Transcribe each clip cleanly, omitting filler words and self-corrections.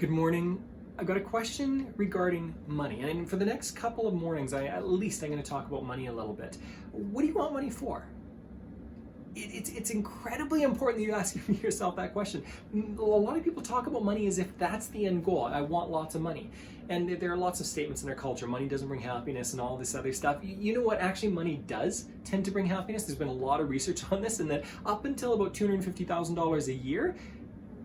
Good morning. I've got a question regarding money. And for the next couple of mornings, I'm going to talk about money a little bit. What do you want money for? It's incredibly important that you ask yourself that question. A lot of people talk about money as if that's the end goal. I want lots of money. And there are lots of statements in our culture. Money doesn't bring happiness and all this other stuff. You know what? Actually, money does tend to bring happiness. There's been a lot of research on this, and that up until about $250,000 a year,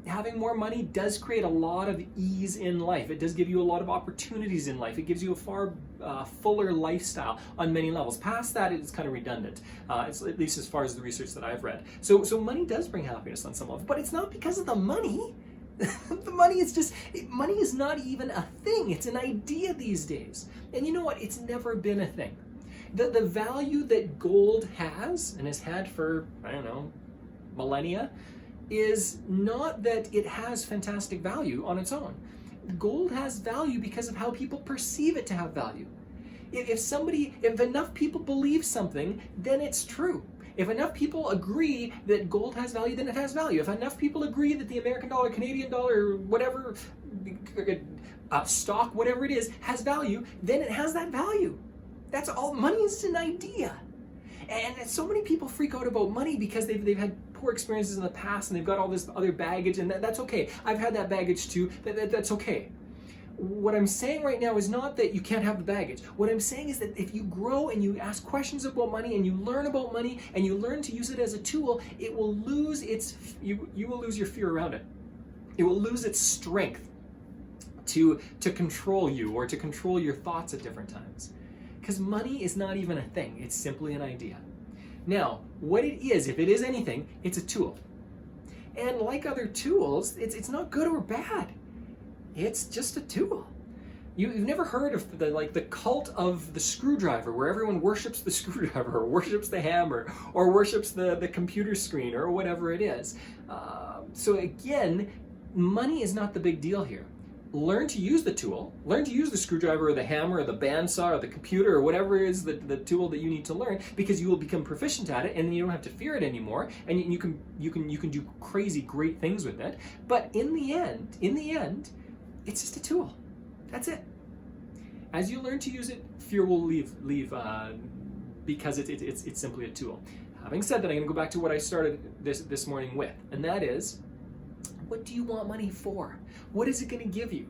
having more money does create a lot of ease in life. It does give you a lot of opportunities in life. It gives you a far fuller lifestyle on many levels. Past that, it's kind of redundant, it's, at least as far as the research that I've read. So money does bring happiness on some level, but it's not because of the money. The money is just, money is not even a thing. It's an idea these days. And you know what? It's never been a thing. The value that gold has, and has had for, I don't know, millennia, is not that it has fantastic value on its own. Gold has value because of how people perceive it to have value. If enough people believe something, then it's true. If enough people agree that gold has value, then it has value. If enough people agree that the American dollar, Canadian dollar, whatever, stock, whatever it is, has value, then it has that value. That's all. Money is an idea. And so many people freak out about money because they've had poor experiences in the past and they've got all this other baggage, and that's okay. I've had that baggage too. That's okay. What I'm saying right now is not that you can't have the baggage. What I'm saying is that if you grow and you ask questions about money and you learn about money and you learn to use it as a tool, it will lose you will lose your fear around it. It will lose its strength to control you or to control your thoughts at different times. Because money is not even a thing, it's simply an idea. Now, what it is, if it is anything, it's a tool. And like other tools, it's not good or bad. It's just a tool. You've never heard of the cult of the screwdriver, where everyone worships the screwdriver, or worships the hammer, or worships the computer screen, or whatever it is. So again, money is not the big deal here. Learn to use the tool, learn to use the screwdriver or the hammer or the bandsaw or the computer or whatever is the tool that you need to learn, because you will become proficient at it and then you don't have to fear it anymore, and you can do crazy great things with it. But in the end, it's just a tool. That's it. As you learn to use it, fear will leave because it's simply a tool. Having said that, I'm going to go back to what I started this morning with, and that is, what do you want money for? What is it going to give you?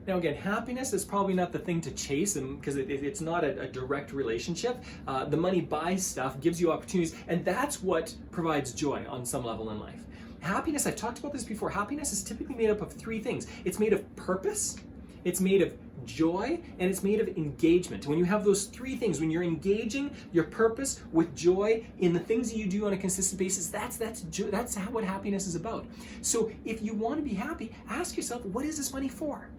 Now again, happiness is probably not the thing to chase, because it's not a direct relationship. The money buys stuff, gives you opportunities, and that's what provides joy on some level in life. Happiness, I've talked about this before, happiness is typically made up of three things. It's made of purpose, it's made of joy, and it's made of engagement. When you have those three things, when you're engaging your purpose with joy in the things that you do on a consistent basis, that's what happiness is about. So if you want to be happy, ask yourself, what is this money for?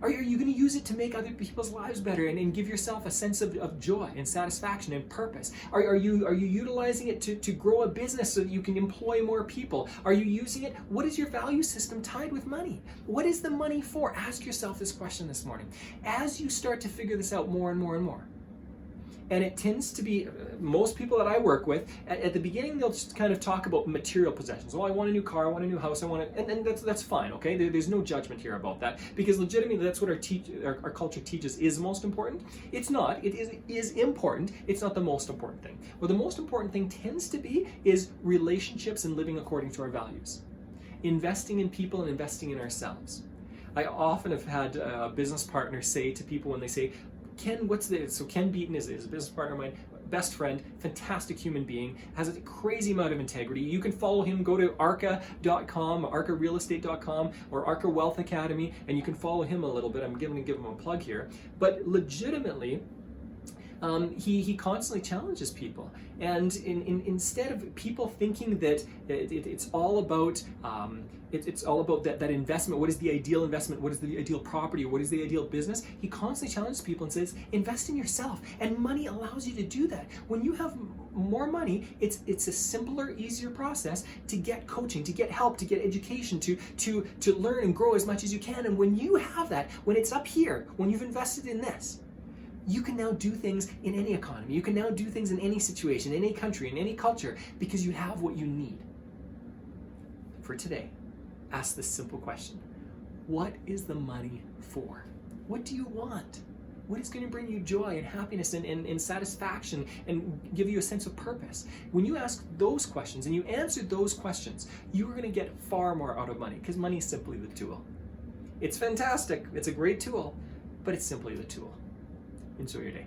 Are you going to use it to make other people's lives better and give yourself a sense of joy and satisfaction and purpose? Are you utilizing it to grow a business so that you can employ more people? Are you using it? What is your value system tied with money? What is the money for? Ask yourself this question this morning. As you start to figure this out more and more and more, and it tends to be, most people that I work with, at the beginning, they'll just kind of talk about material possessions. Well, I want a new car, I want a new house, and that's fine, okay? There's no judgment here about that, because legitimately that's what our culture teaches is most important. It's not. It is important. It's not the most important thing. What the most important thing tends to be is relationships and living according to our values. Investing in people and investing in ourselves. I often have had business partners say to people when they say, Ken Beaton is a business partner of mine, best friend, fantastic human being, has a crazy amount of integrity. You can follow him, go to arca.com, arcarealestate.com, or Arca Wealth Academy, and you can follow him a little bit. I'm going to give him a plug here. But legitimately, he constantly challenges people, and instead of people thinking that it's all about that investment, what is the ideal investment, what is the ideal property, what is the ideal business, he constantly challenges people and says, invest in yourself, and money allows you to do that. When you have more money, it's a simpler, easier process to get coaching, to get help, to get education, to learn and grow as much as you can. And when you have that, when it's up here, when you've invested in this, you can now do things in any economy. You can now do things in any situation, in any country, in any culture, because you have what you need. For today, ask this simple question. what is the money for? What do you want? What is going to bring you joy and happiness and satisfaction and give you a sense of purpose? When you ask those questions and you answer those questions, you are going to get far more out of money, because money is simply the tool. It's fantastic. It's a great tool, but it's simply the tool. Enjoy your day.